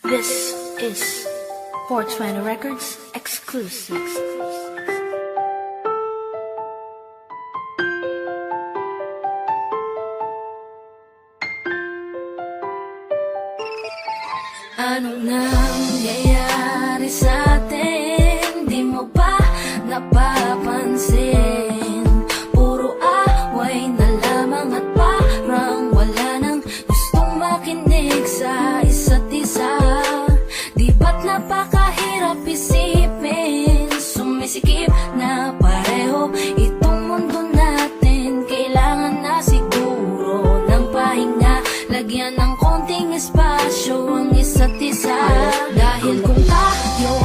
This is 420 Records exclusive. Anong nangyayari sa atin? Di mo ba napapansin? Puro away na lamang at parang wala nang gustong makinig sa isa't isa. Di ba't napakahirap isipin? Sumisikip na pareho itong mundo natin. Kailangan na siguro ng pahinga, lagyan ng konting espasyo ang isa't isa. Dahil kung tayo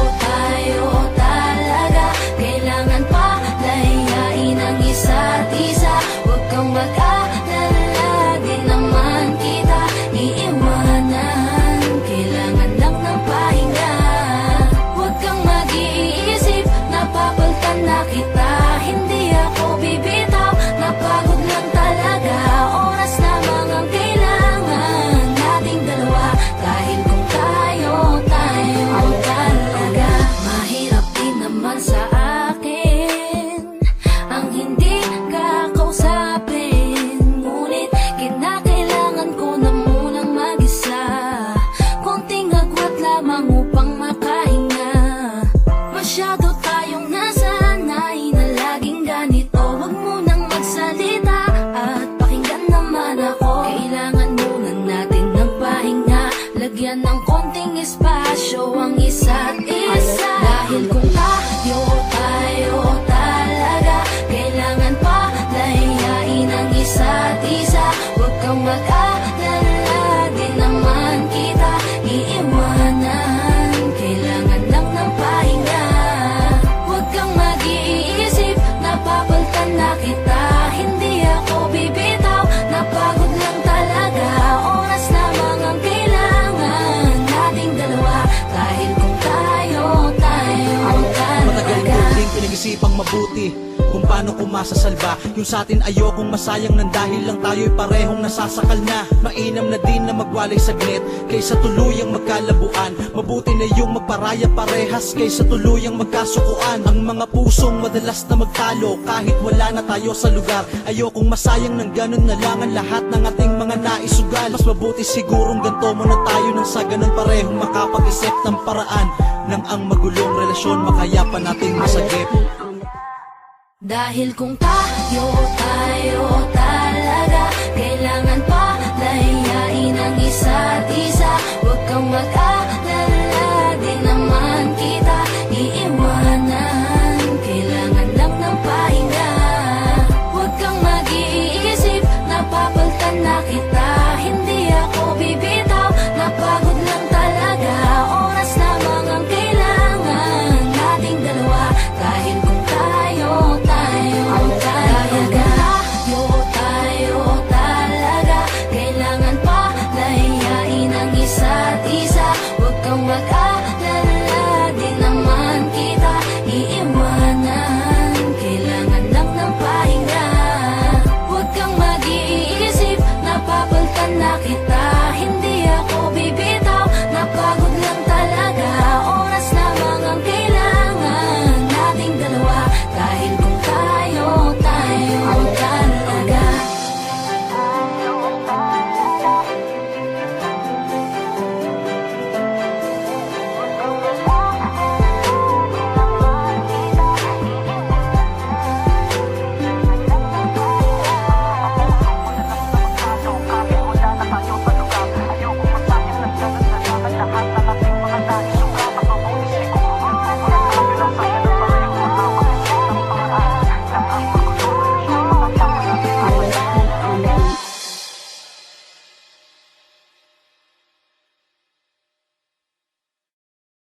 talaga, kailangan palayain ang isa't isa. Huwag kang mag-alala, di naman kita iiwanan. Kailangan lang ng pahinga. Huwag kang mag-iisip, napapalitan na kita. Hindi ako bibitaw, napagod lang talaga. Oras lamang ang kailangan nating dalawa. Dahil kung tayo talaga, mahirap din naman sa akin ang hindi ka kausapin. Ngunit kinakailangan ko na munang mag-isa, konting agwat lamang upang makahinga. Masyado tayong nasanay na laging ganito. Huwag munang magsalita at pakinggan naman ako. Kailangan muna natin ng pahinga, lagyan ng konting espasyo ang isa't isa. Dahil kung tayo talaga, kailangan palayain ang isa't isa. Huwag kang mag-alala, di naman kita iiwanan. Kailangan lang ng pahinga. Huwag kang mag-iisip, napapalitan na kita. Hindi ako bibitaw, napagod lang talaga. Oras lamang ang kailangan nating dalawa. Dahil kung tayo Matagal ko talaga. din pinag-isipang mabuti kung paano ko masasalba yung sa atin. Ayokong masayang nang dahil lang tayo'y parehong nasasakal na. Mainam na din na magwalay saglit kaysa tuluyang magkalabuan. Mabuti na yung magparaya parehas kaysa tuluyang magkasukuan. Ang mga pusong madalas na magtalo kahit wala na tayo sa lugar. Ayokong masayang ng ganun na lang ang lahat ng ating mga naisugal. Mas mabuti sigurong ganto muna tayo nang sa ganun parehong makapag-isip ng paraan nang ang magulong relasyon makayapan nating masagip. Dahil kung tayo talaga, kailangan palayain ang isa't isa. Huwag kang mag-alala, di naman kita iiwanan. Kailangan lang ng pahinga. Huwag kang mag-iisip, napapalitan na kita. Hindi ako bibitaw, napagod lang talaga. Oras lamang ang kailangan nating dalawa. Dahil kung tayo talaga, kailangan palayain ang isa't isa. Huwag kang mag